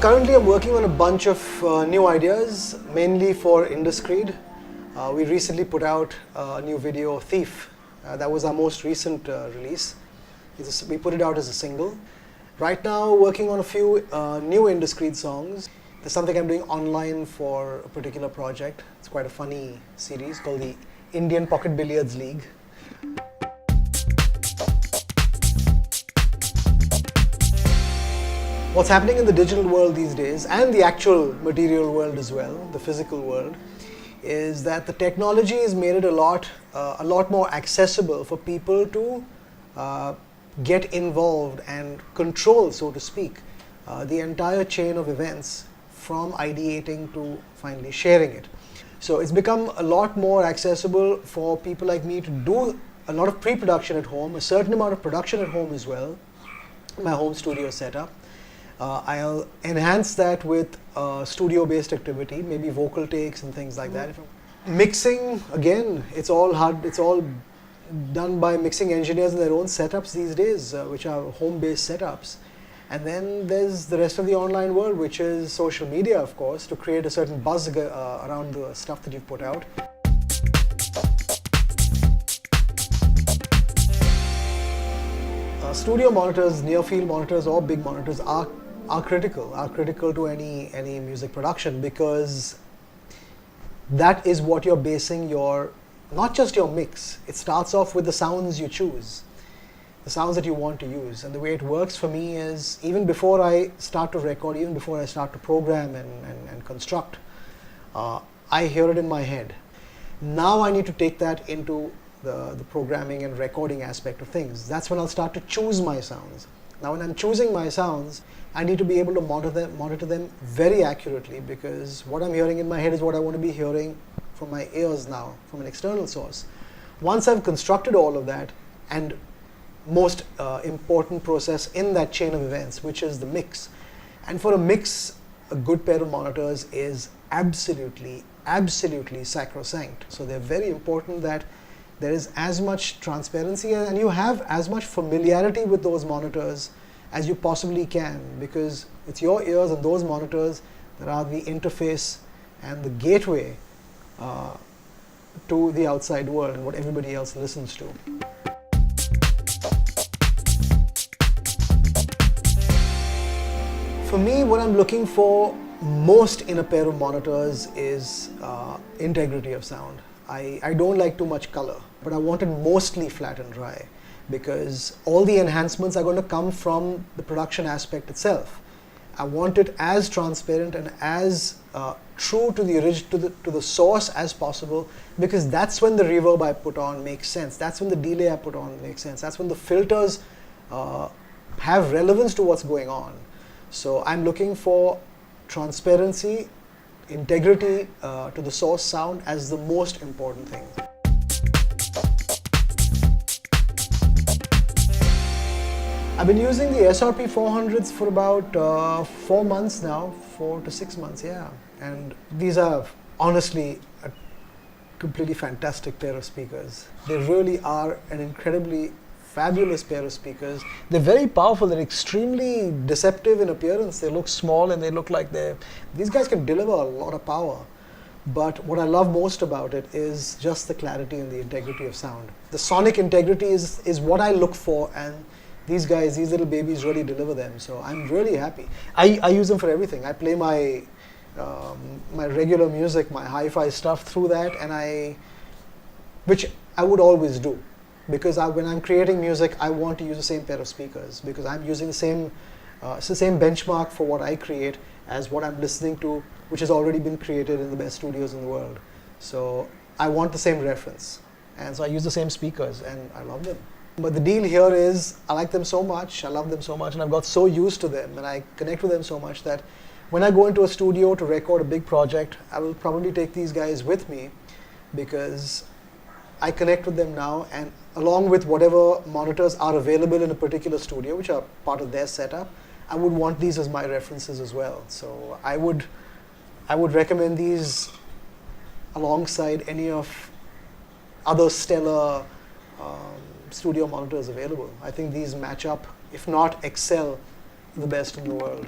Currently I'm working on a bunch of new ideas, mainly for Indiscreet. We recently put out a new video, Thief. That was our most recent release. We put it out as a single. Right now working on a few new Indiscreet songs. There's something I'm doing online for a particular project. It's quite a funny series called the Indian Pocket Billiards League. What's happening in the digital world these days, and the actual material world as well, the physical world, is that the technology has made it a lot more accessible for people to get involved and control, so to speak, the entire chain of events from ideating to finally sharing it. So it's become a lot more accessible for people like me to do a lot of pre-production at home, a certain amount of production at home as well, my home studio setup. I'll enhance that with studio-based activity, maybe vocal takes and things like that. Mixing, again, it's all done by mixing engineers in their own setups these days, which are home-based setups. And then there's the rest of the online world, which is social media, of course, to create a certain buzz around the stuff that you've put out. Studio monitors, near-field monitors, or big monitors are critical to any music production, because that is what you're basing your, not just your mix. It starts off with the sounds you choose, the sounds that you want to use. And the way it works for me is, even before I start to record, even before I start to program and construct, I hear it in my head. Now I need to take that into the programming and recording aspect of things. That's when I'll start to choose my sounds. Now when I'm choosing my sounds, I need to be able to monitor them very accurately, because what I'm hearing in my head is what I want to be hearing from my ears now, from an external source. Once I've constructed all of that, and most important process in that chain of events, which is the mix. And for a mix, a good pair of monitors is absolutely sacrosanct. So they're very important that there is as much transparency and you have as much familiarity with those monitors as you possibly can, because it's your ears and those monitors that are the interface and the gateway to the outside world and what everybody else listens to. For me, what I'm looking for most in a pair of monitors is integrity of sound. I don't like too much color, but I want it mostly flat and dry, because all the enhancements are going to come from the production aspect itself. I want it as transparent and as true to the source as possible, because that's when the reverb I put on makes sense. That's when the delay I put on makes sense. That's when the filters have relevance to what's going on. So I'm looking for transparency, integrity to the source sound as the most important thing. I've been using the SRP 400s for about 4 months now, 4 to 6 months, yeah. And these are honestly a completely fantastic pair of speakers. They really are an incredibly fabulous pair of speakers. They're very powerful, they're extremely deceptive in appearance. They look small and they look like these guys can deliver a lot of power. But what I love most about it is just the clarity and the integrity of sound. The sonic integrity is what I look for, and these guys, these little babies really deliver them. So I'm really happy. I use them for everything. I play my regular music, my hi-fi stuff through that, and which I would always do. Because when I'm creating music, I want to use the same pair of speakers, because I'm using it's the same benchmark for what I create as what I'm listening to, which has already been created in the best studios in the world. So I want the same reference, and so I use the same speakers, and I love them. But the deal here is, I like them so much, I love them so much, and I've got so used to them, and I connect with them so much that when I go into a studio to record a big project, I will probably take these guys with me, because I connect with them now, and along with whatever monitors are available in a particular studio, which are part of their setup, I would want these as my references as well. So I would recommend these alongside any of other stellar studio monitors available. I think these match up, if not excel, the best in the world.